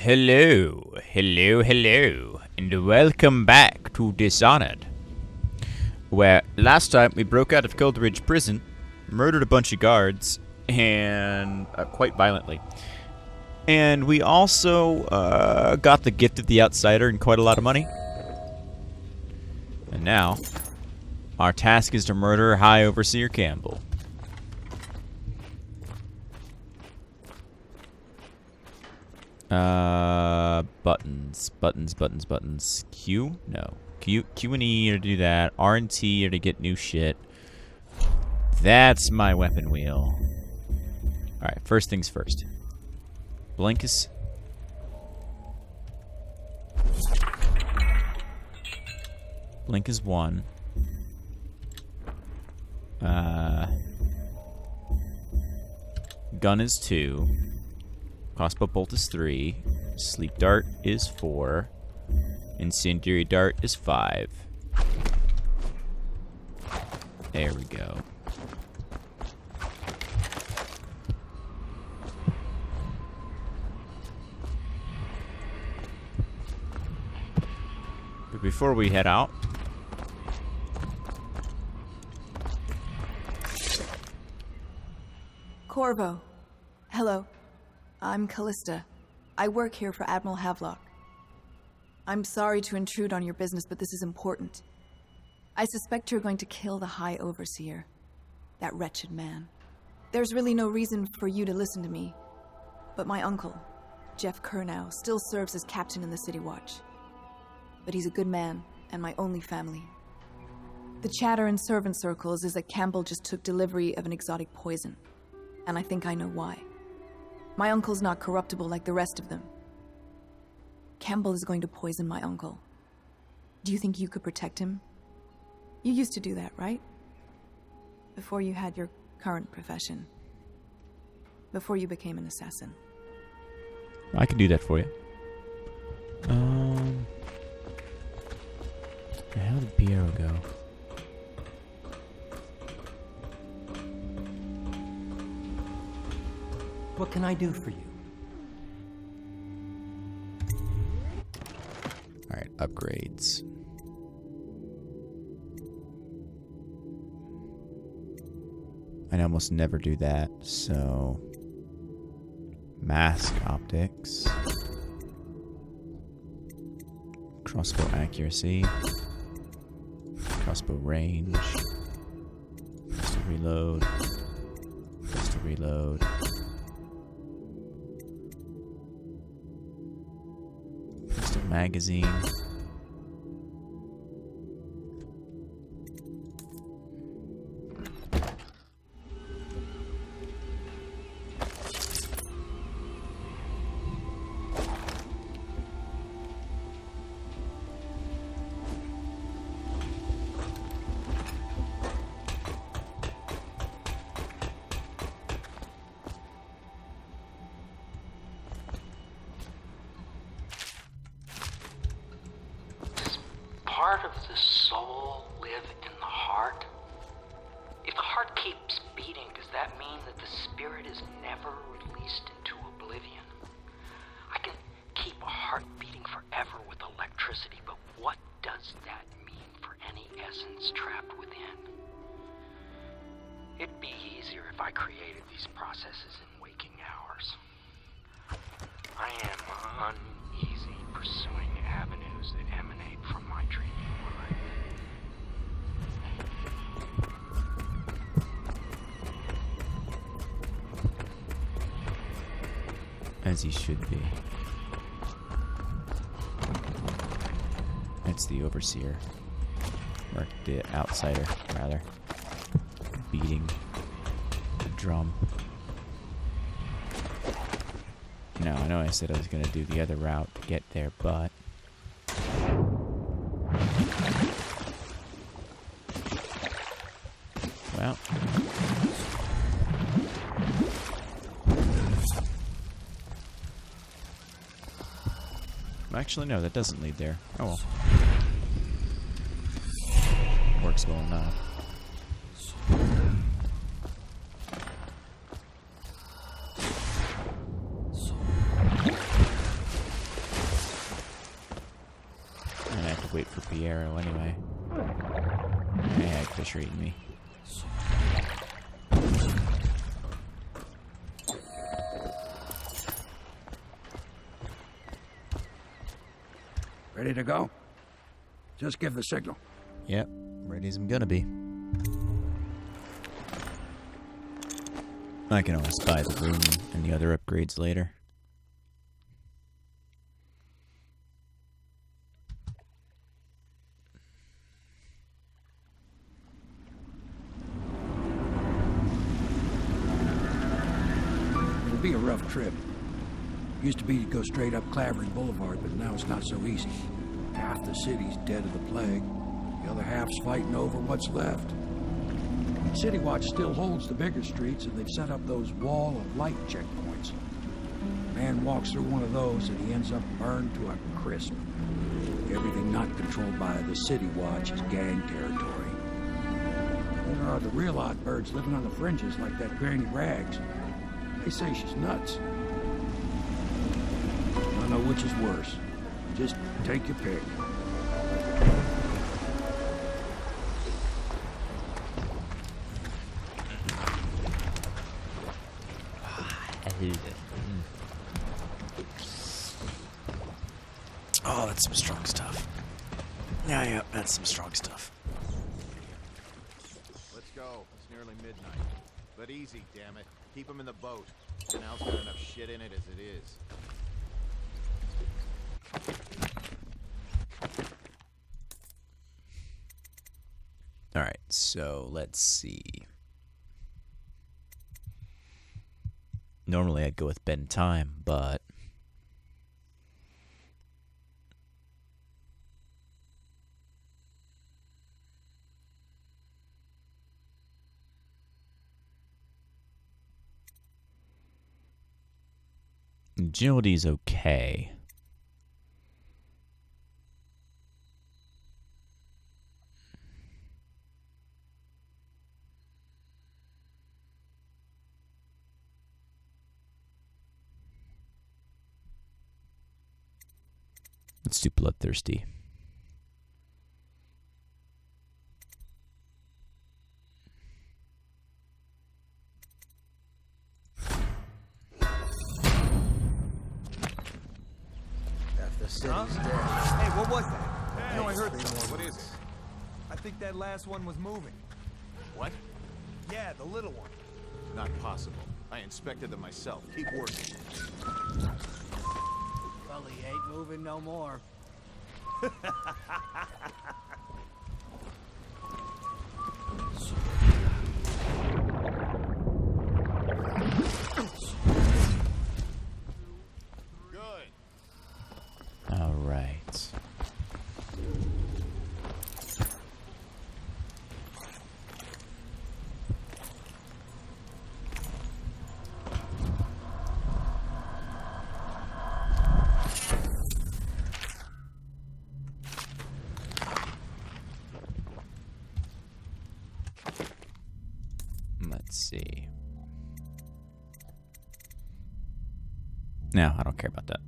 Hello, and welcome back to Dishonored, where last time we broke out of Coldridge Prison, murdered a bunch of guards, and quite violently. And we also got the gift of the Outsider and quite a lot of money. And now, our task is to murder High Overseer Campbell. Buttons. Q? No. Q and E are to do that. R and T are to get new shit. That's my weapon wheel. Alright, first things first. Blink is... Blink is 1. Gun is 2. Crossbow bolt is 3. Sleep dart is 4. Incendiary dart is 5. There we go. But before we head out, Corvo. Hello. I'm Callista. I work here for Admiral Havelock. I'm sorry to intrude on your business, but this is important. I suspect you're going to kill the High Overseer. That wretched man. There's really no reason for you to listen to me. But my uncle, Jeff Kernow, still serves as captain in the City Watch. But he's a good man, and my only family. The chatter in servant circles is that Campbell just took delivery of an exotic poison. And I think I know why. My uncle's not corruptible like the rest of them. Campbell is going to poison my uncle. Do you think you could protect him? You used to do that, right? Before you had your current profession. Before you became an assassin. I can do that for you. How did Piero go? What can I do for you? Alright, upgrades. I almost never do that, so... Mask optics. Crossbow accuracy. Crossbow range. Pistol reload. Pistol reload. Pistol magazine. Part of the soul live in the heart? If the heart keeps beating, does that mean that the spirit is never released into oblivion? I can keep a heart beating forever with electricity, but what does that mean for any essence trapped within? It'd be easier if I created these processes in waking hours. I am uneasy pursuing avenues that emanate from my dreaming mind. As he should be. It's the Overseer. Or the Outsider, rather. Beating the drum. No, I know I said I was going to do the other route to get there, but... Well... Actually, no, that doesn't lead there. Oh well. Works well enough. the arrow anyway. Hey, hagfish are eating me. Ready to go? Just give the signal. Yep, ready as I'm gonna be. I can always buy the room and the other upgrades later. It'll be a rough trip. Used to be to go straight up Clavering Boulevard, but now it's not so easy. Half the city's dead of the plague. The other half's fighting over what's left. City Watch still holds the bigger streets, and they've set up those wall of light checkpoints. Man walks through one of those, and he ends up burned to a crisp. Everything not controlled by the City Watch is gang territory. Then there are the real odd birds living on the fringes like that Granny Rags. They say she's nuts. I don't know which is worse. Just take your pick. Oh, that's some strong stuff. Yeah, that's some strong stuff. Let's go. It's nearly midnight. But easy, damn it. Keep them in the boat. Canal's got enough shit in it as it is. Alright, so let's see. Normally I'd go with bed and time, but agility's okay. Let's do bloodthirsty. Huh? Hey, what was that? Hey, No, I heard more. What is it? I think that last one was moving. What? Yeah, the little one. Not possible. I inspected them myself. Keep working. Probably ain't moving no more. Good. All right. Let's see. No, I don't care about that.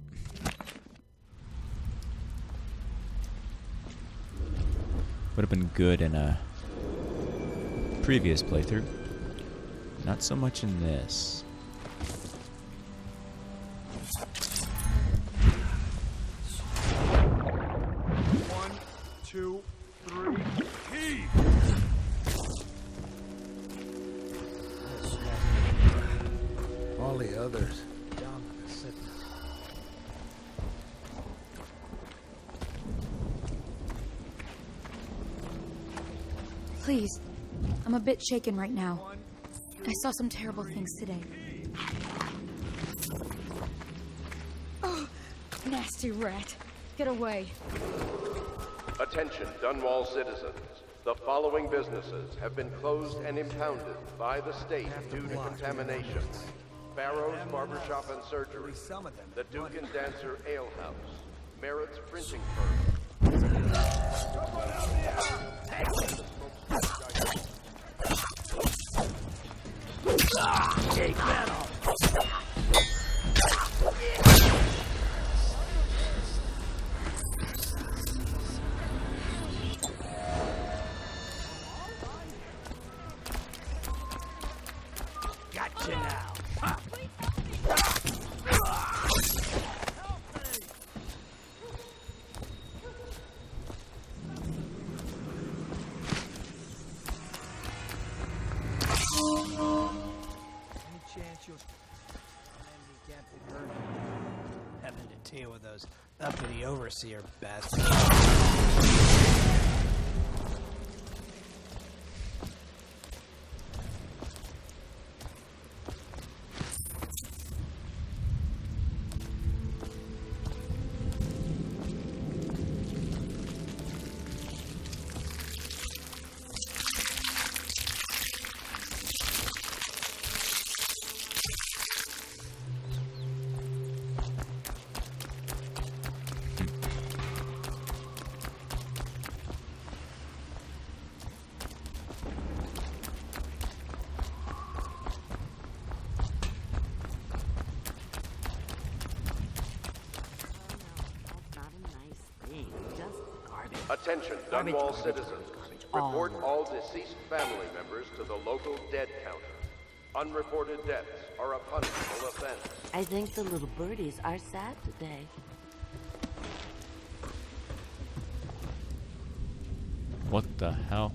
Would have been good in a previous playthrough. Not so much in this. One, two, three, heave! All the others. Please, I'm a bit shaken right now. I saw some terrible things today. Oh, nasty rat. Get away. Attention, Dunwall citizens. The following businesses have been closed and impounded by the state due to contamination. Barrow's Barbershop and Surgery, the Duke and Dancer Ale House, Merritt's Printing Firm. got you now. Any chance you'll enemy can't be hurt? Having to deal with those uppity overseer bastards. Attention, Dunwall citizens. Report all deceased family members to the local dead counter. Unreported deaths are a punishable offense. I think the little birdies are sad today. What the hell?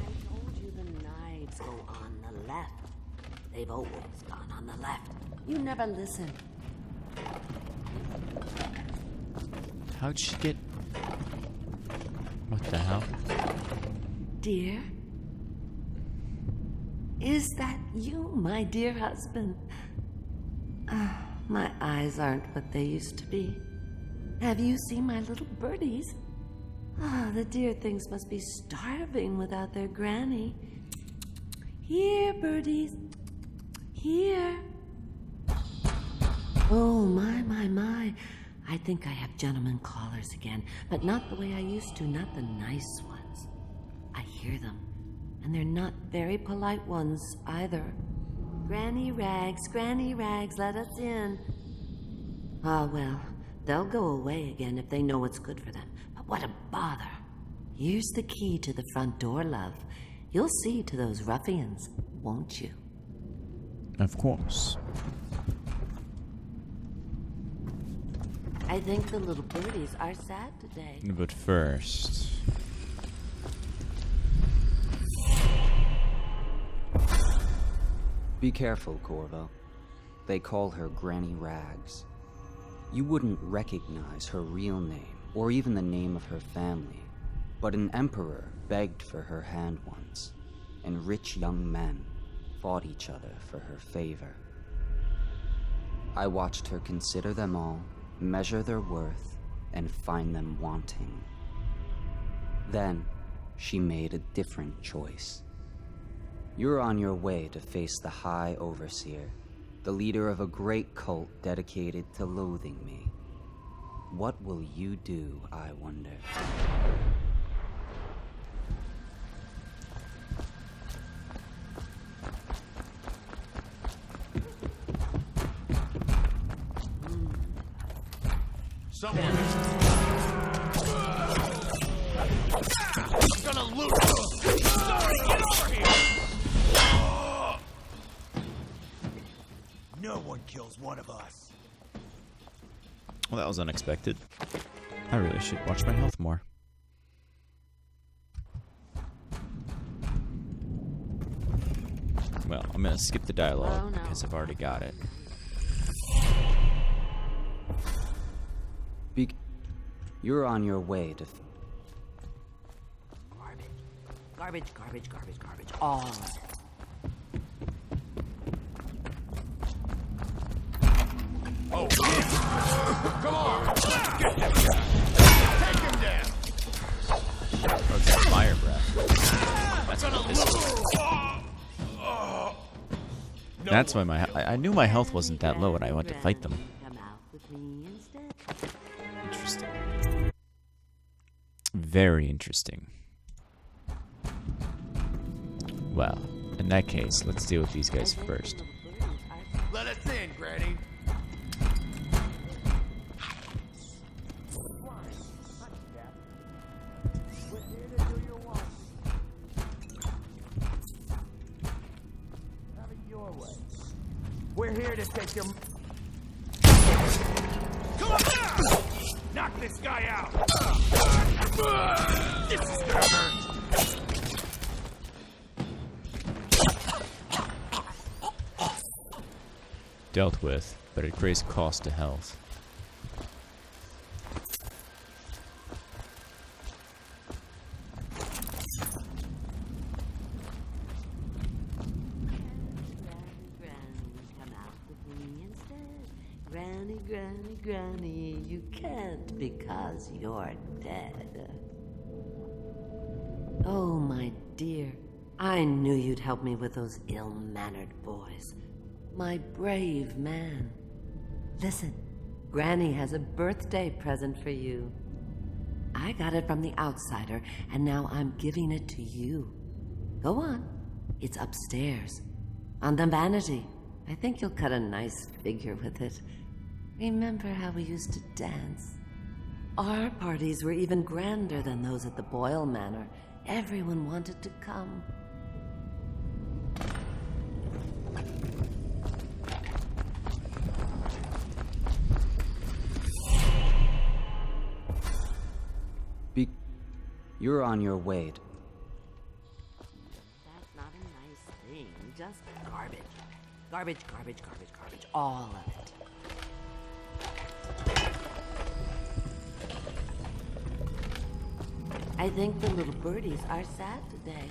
I told you the knives go on the left. They've always gone on the left. You never listen. How'd she get... What the hell? Dear? Is that you, my dear husband? My eyes aren't what they used to be. Have you seen my little birdies? The dear things must be starving without their granny. Here, birdies. Here. Oh, my. I think I have gentlemen callers again, but not the way I used to, not the nice ones. I hear them, and they're not very polite ones either. Granny Rags, let us in. Ah, well, they'll go away again if they know what's good for them. But what a bother. Here's the key to the front door, love. You'll see to those ruffians, won't you? Of course. I think the little birdies are sad today. But first... Be careful, Corvo. They call her Granny Rags. You wouldn't recognize her real name, or even the name of her family, but an emperor begged for her hand once, and rich young men fought each other for her favor. I watched her consider them all, measure their worth, and find them wanting. Then, she made a different choice. You're on your way to face the High Overseer, the leader of a great cult dedicated to loathing me. What will you do, I wonder? Someone is gonna loot. Sorry, get over here. No one kills one of us. Well, that was unexpected. I really should watch my health more. Well, I'm gonna skip the dialogue because I've already got it. You're on your way to... Garbage. All of it. Oh, come on! Get him down! Take him down! Oh, it's that fire breath. That's what this is. That's why I knew my health wasn't that low when I went to fight them. Interesting. Very interesting. Well, in that case, let's deal with these guys first. Let us in, Granny. doorway. We're here to take your... Come on! Knock this guy out! This is gonna hurt! Dealt with, but at great cost to health. Granny, you can't because you're dead. Oh, my dear, I knew you'd help me with those ill-mannered boys. My brave man. Listen, Granny has a birthday present for you. I got it from the outsider, and now I'm giving it to you. Go on. It's upstairs. On the vanity. I think you'll cut a nice figure with it. Remember how we used to dance? Our parties were even grander than those at the Boyle Manor. Everyone wanted to come. You're on your way. That's not a nice thing. Just garbage. Garbage, garbage, garbage, garbage. All of it. I think the little birdies are sad today.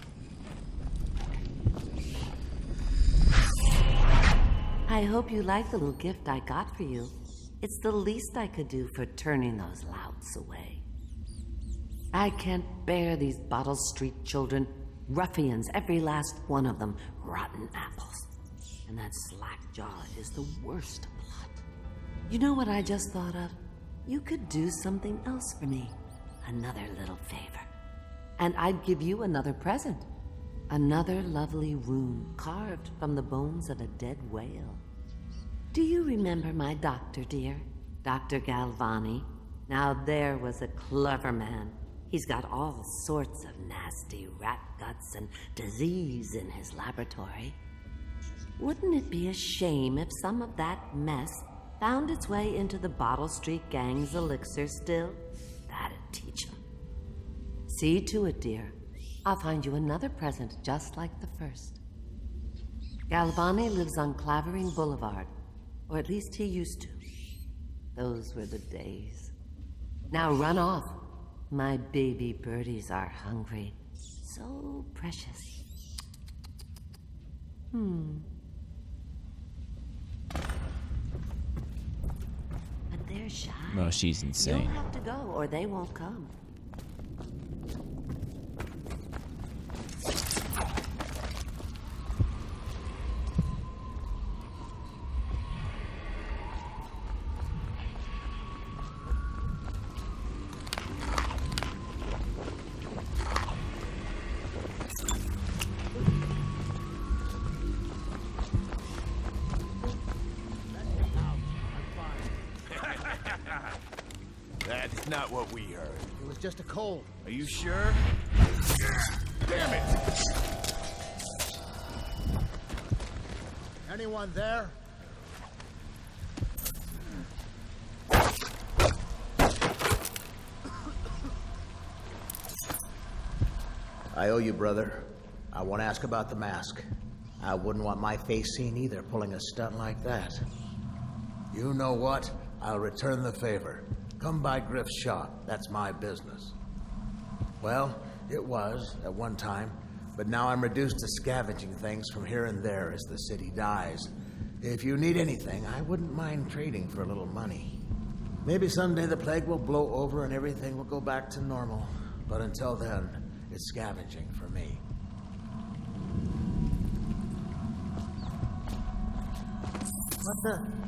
I hope you like the little gift I got for you. It's the least I could do for turning those louts away. I can't bear these Bottle Street children. Ruffians, every last one of them. Rotten apples. And that slack jaw is the worst lot. You know what I just thought of? You could do something else for me. Another little favor. And I'd give you another present. Another lovely rune carved from the bones of a dead whale. Do you remember my doctor, dear? Dr. Galvani? Now there was a clever man. He's got all sorts of nasty rat guts and disease in his laboratory. Wouldn't it be a shame if some of that mess found its way into the Bottle Street Gang's elixir still? That'd teach him. See to it, dear. I'll find you another present just like the first. Galvani lives on Clavering Boulevard, or at least he used to. Those were the days. Now run off. My baby birdies are hungry. So precious. But they're shy. Well, she's insane. You'll have to go, or they won't come. That's not what we heard. It was just a cold. Are you sure? Damn it! Anyone there? I owe you, brother. I want to ask about the mask. I wouldn't want my face seen either, pulling a stunt like that. You know what? I'll return the favor. Come by Griff's shop. That's my business. Well, it was at one time, but now I'm reduced to scavenging things from here and there as the city dies. If you need anything, I wouldn't mind trading for a little money. Maybe someday the plague will blow over and everything will go back to normal. But until then, it's scavenging for me. What the?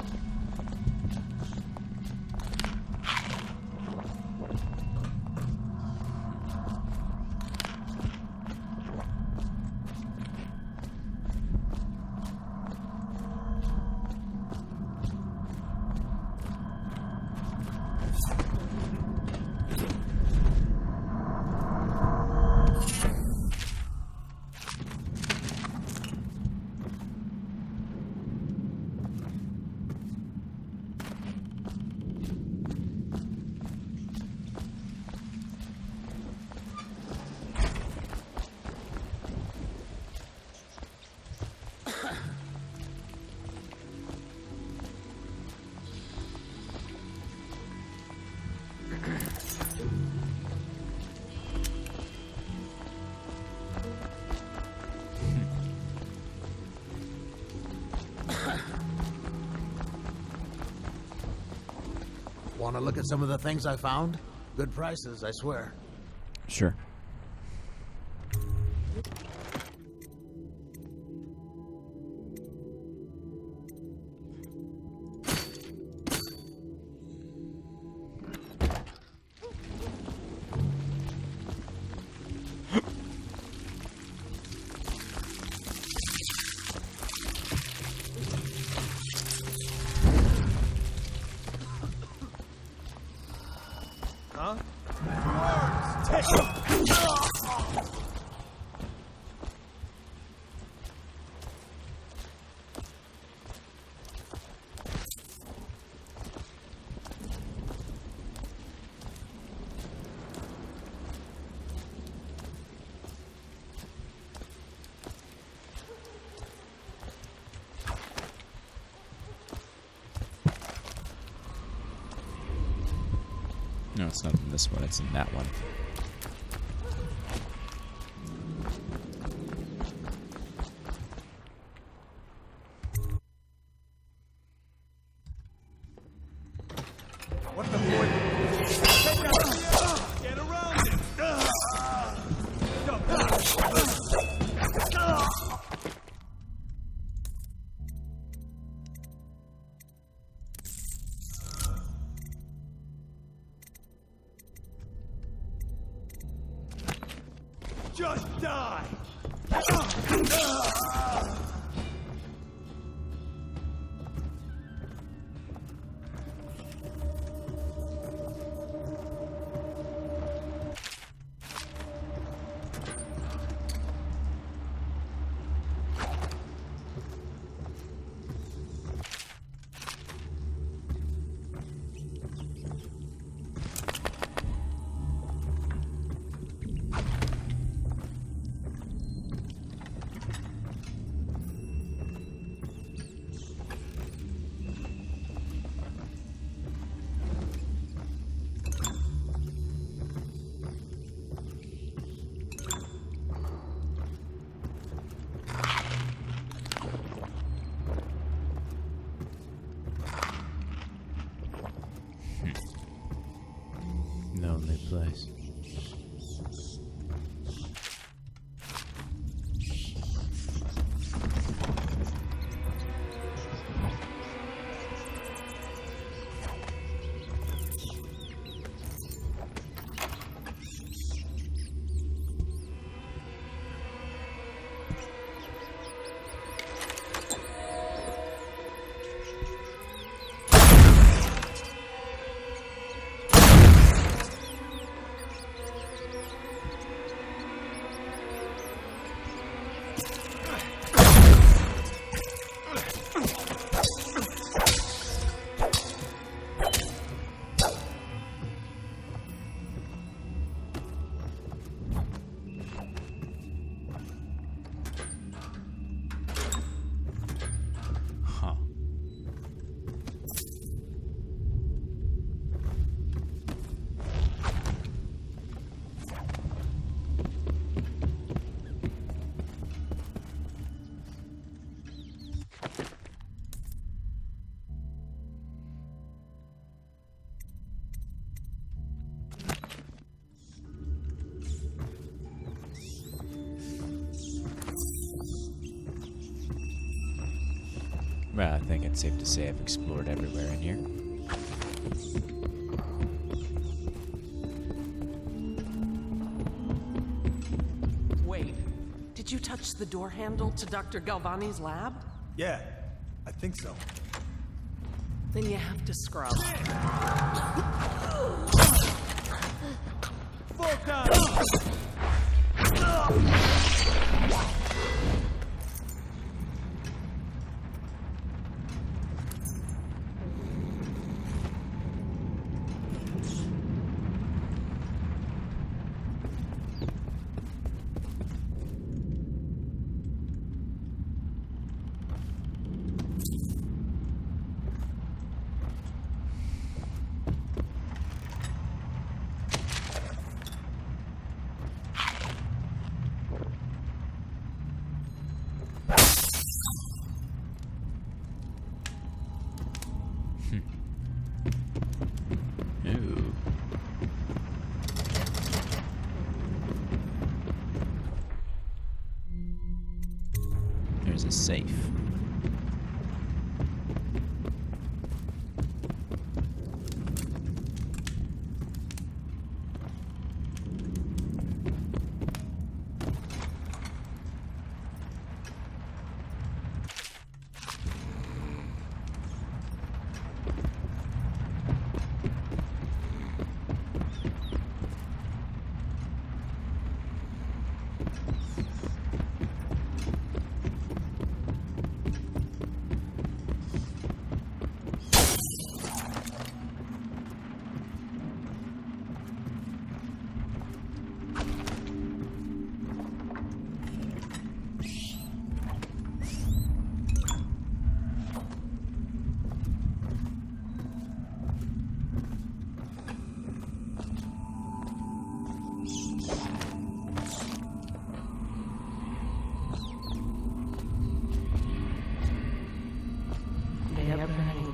Want to look at some of the things I found? Good prices, I swear. Sure. Huh? No, it's not in this one, it's in that one. What the boy? Get around him! Just die! Lonely place. Well, I think it's safe to say I've explored everywhere in here. Wait, did you touch the door handle to Dr. Galvani's lab? Yeah, I think so. Then you have to scrub. was a safe.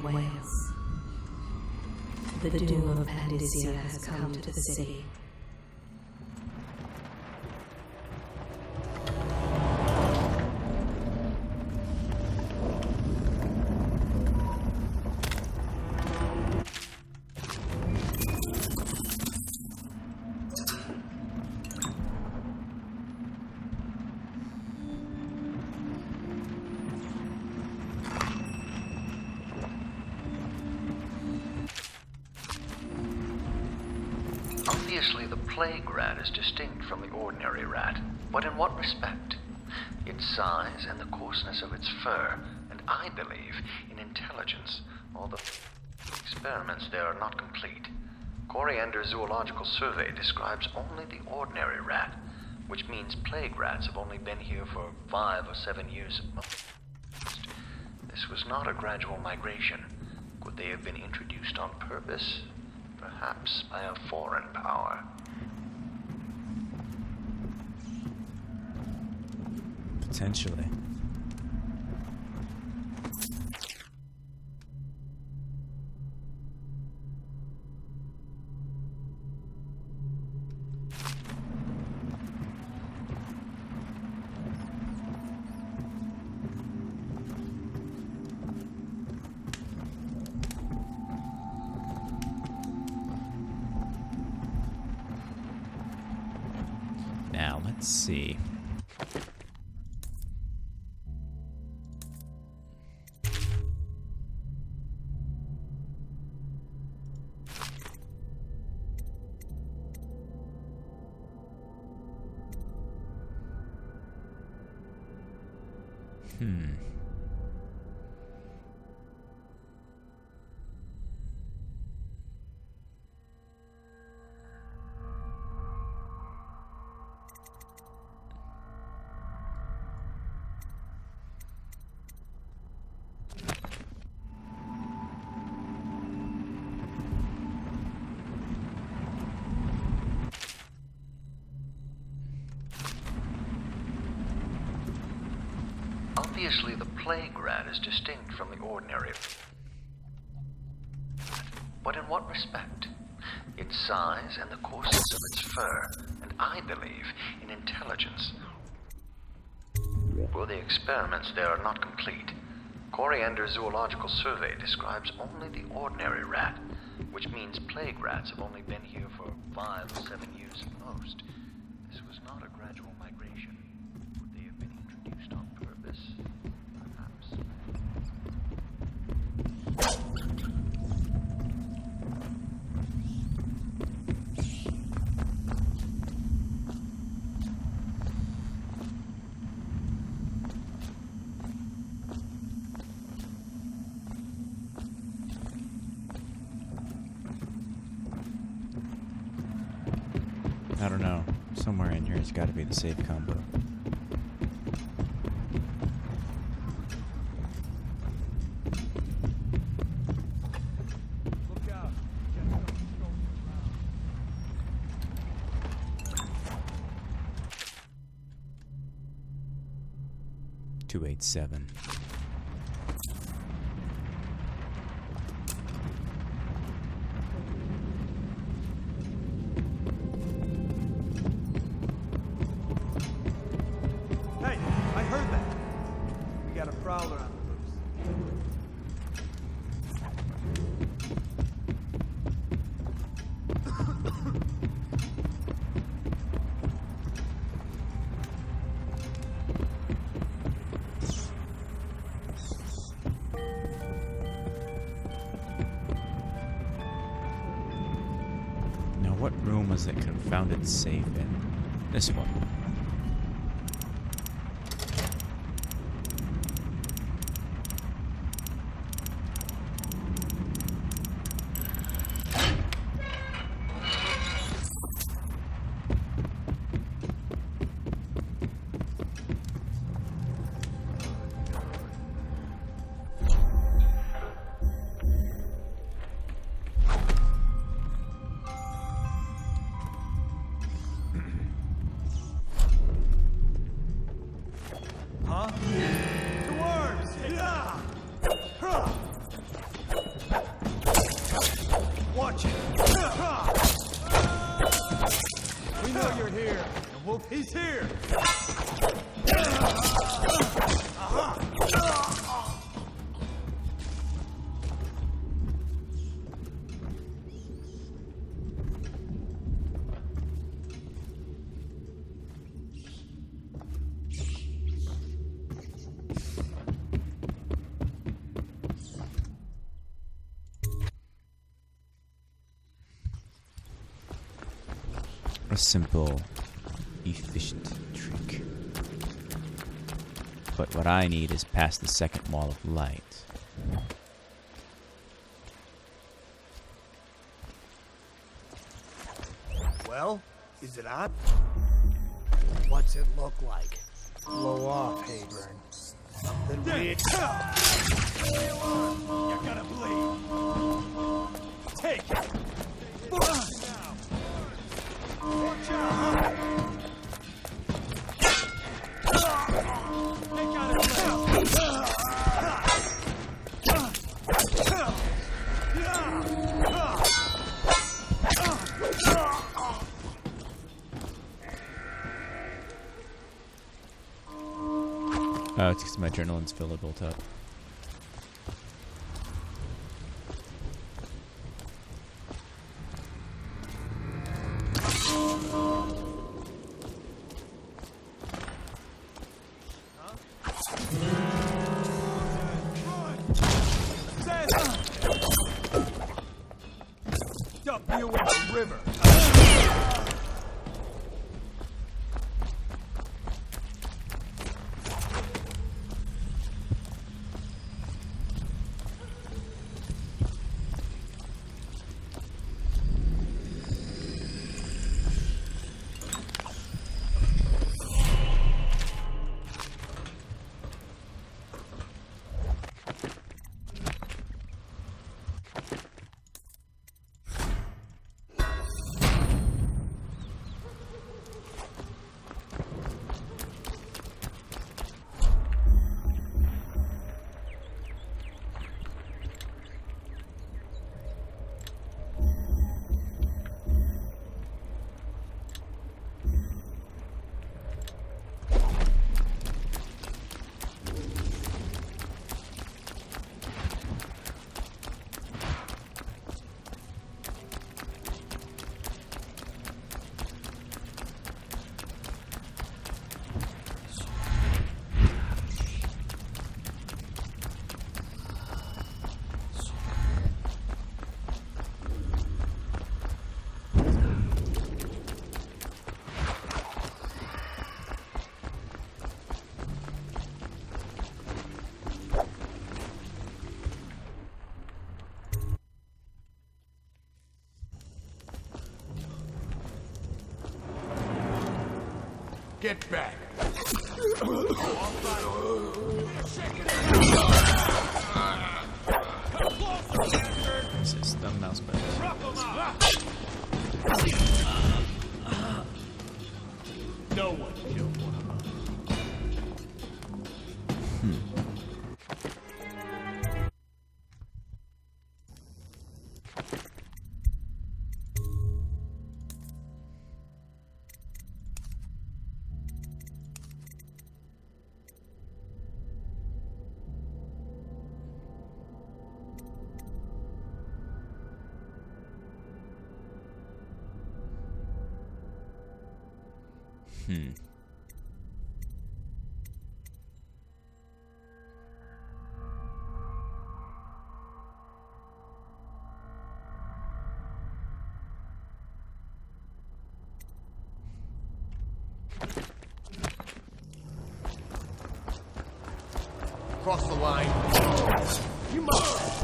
Wales. The doom of Pandysia has come to the city. Obviously, the plague rat is distinct from the ordinary rat, but in what respect? Its size and the coarseness of its fur, and I believe in intelligence, although experiments there are not complete. Coriander's zoological survey describes only the ordinary rat, which means plague rats have only been here for 5 or 7 years at most. This was not a gradual migration. Could they have been introduced on purpose? Perhaps by a foreign power. Potentially. Now, let's see. Obviously, the plague rat is distinct from the ordinary. But in what respect? Its size and the coarseness of its fur, and I believe in intelligence. Well, the experiments there are not complete. Coriander's zoological survey describes only the ordinary rat, which means plague rats have only been here for 5 or 7 years at most. This was not a gradual migration. Would they have been introduced on purpose? Perhaps. I don't know. Somewhere in here has got to be the safe combo. Look out. 287. Hey, I heard that. What room was that confounded safe in? This one. Huh? Dwarves! Yeah! Huh. Watch it! Huh. We know you're here, and he's here! A simple, efficient trick. But what I need is past the second wall of light. Well, is it on? What's it look like? Blow off, Hayburn. Something weird. You're gonna bleed. Take it. Watch out. They got it Oh, it's because my adrenaline's fully built up. Dump you in the river. Get back. System mouse button. No one killed one of them. cross the line. You must.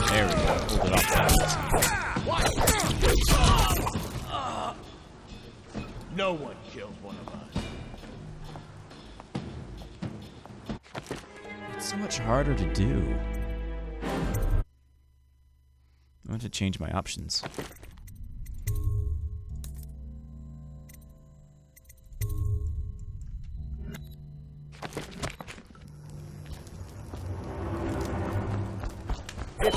There we go. Pulled it off. No one kills one of us. It's so much harder to do. I want to change my options. No,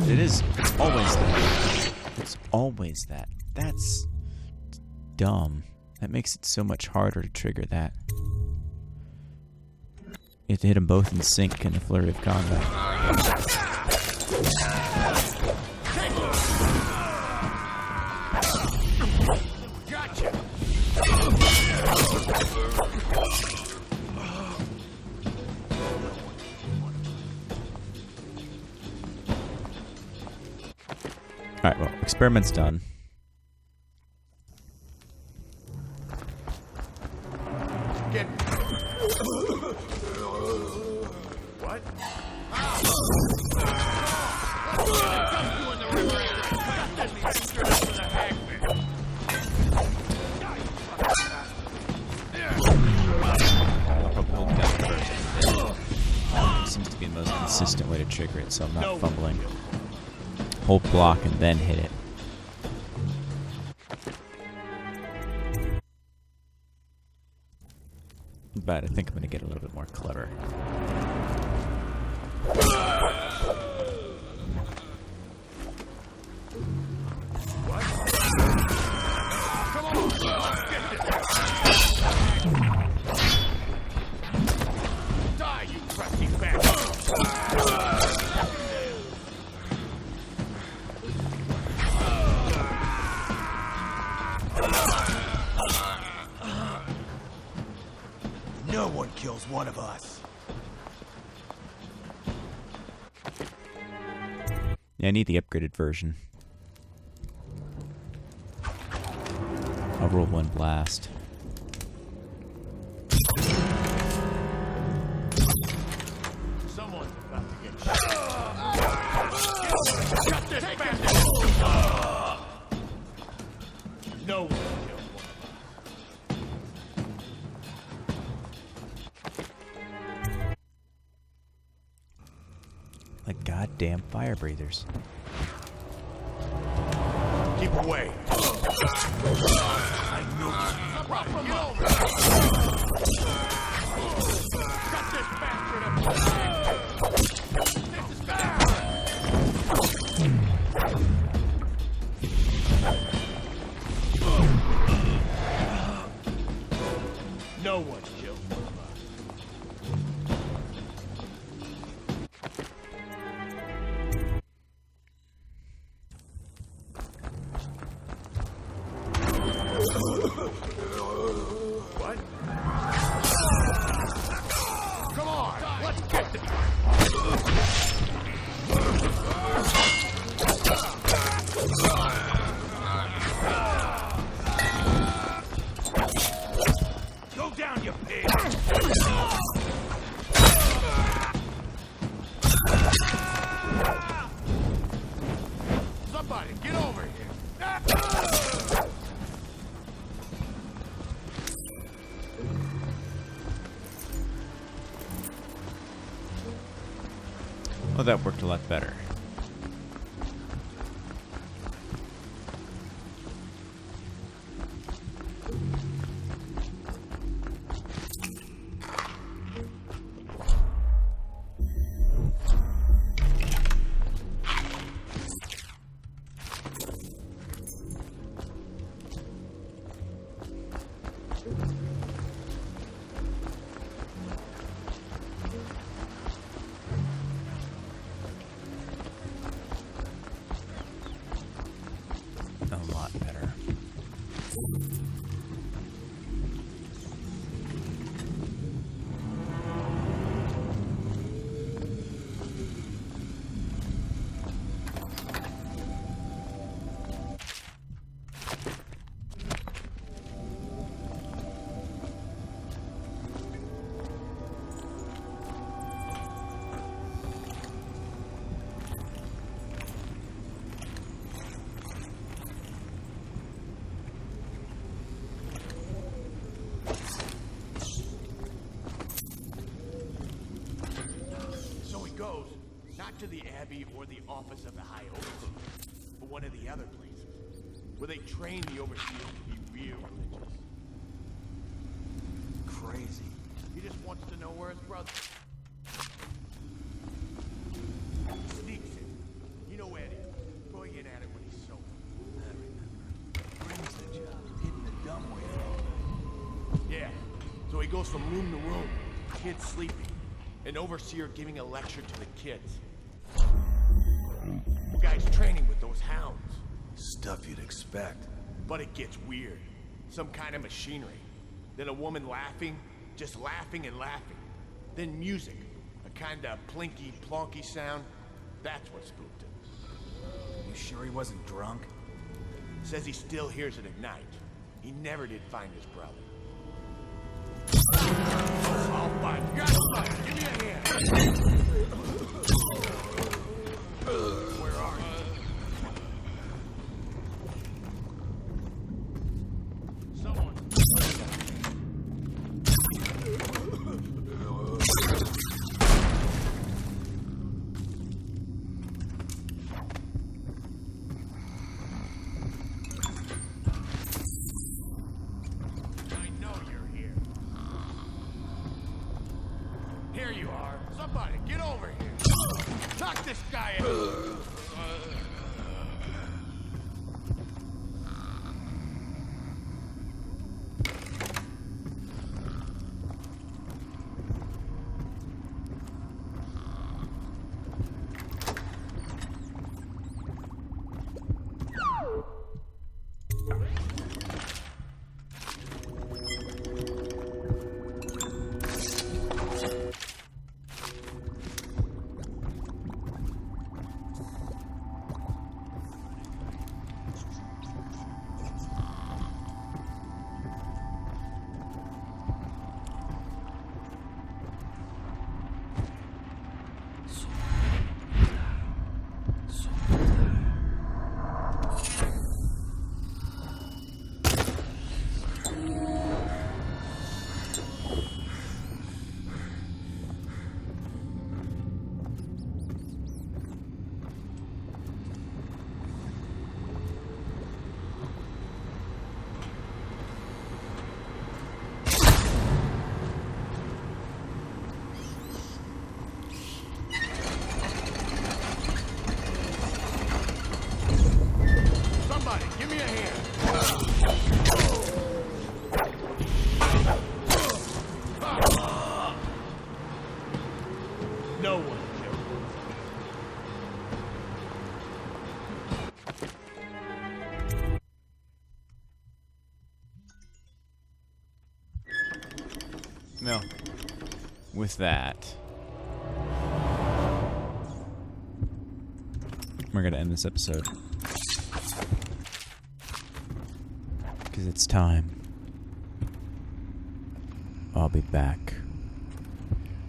it's always that. It's always that. That's dumb. That makes it so much harder to trigger that. You have to hit them both in sync in a flurry of combat. Gotcha. Alright, well, experiment's done. Get. What? Seems to be the most consistent way to trigger it, so I'm not fumbling. Hold block and then hit it. But I think I'm going to get a little bit more clever. Come on, let's get this. Die, you crusty bastard. No one kills one of us. Yeah, I need the upgraded version. I'll roll one blast. Someone's about to get shot. Got this bastard. No one kills one. Like goddamn fire breathers. Keep away. I knew you. Get over. Got this bastard up. This is bad. No one kills one of us. What? Come on, let's get this. Go down, you pig! Somebody, get over here! Well, that worked a lot better. A lot better. to the Abbey or the office of the High Overseer, but one of the other places, where they train the Overseers to be real religious. Crazy. He just wants to know where his brother sneaks in. You know Eddie, going in at it when he's sober. I remember. Brings the job, hitting the dumb way all day. Yeah, so he goes from room to room, kids sleeping, an overseer giving a lecture to the kids. The guy's training with those hounds. Stuff you'd expect. But it gets weird. Some kind of machinery. Then a woman laughing, just laughing and laughing. Then music, a kind of plinky, plonky sound. That's what spooked him. You sure he wasn't drunk? Says he still hears it at night. He never did find his brother. Oh, fine. You guys fight. Give me a hand. Where are you? Someone. I know you're here. Here you are. Somebody, get over here. Knock this guy out. Somebody, give me a hand. No one killed him. Well, with that, we're gonna end this episode. Because it's time. I'll be back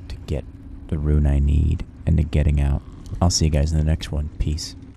to get the rune I need and the getting out. I'll see you guys in the next one. Peace.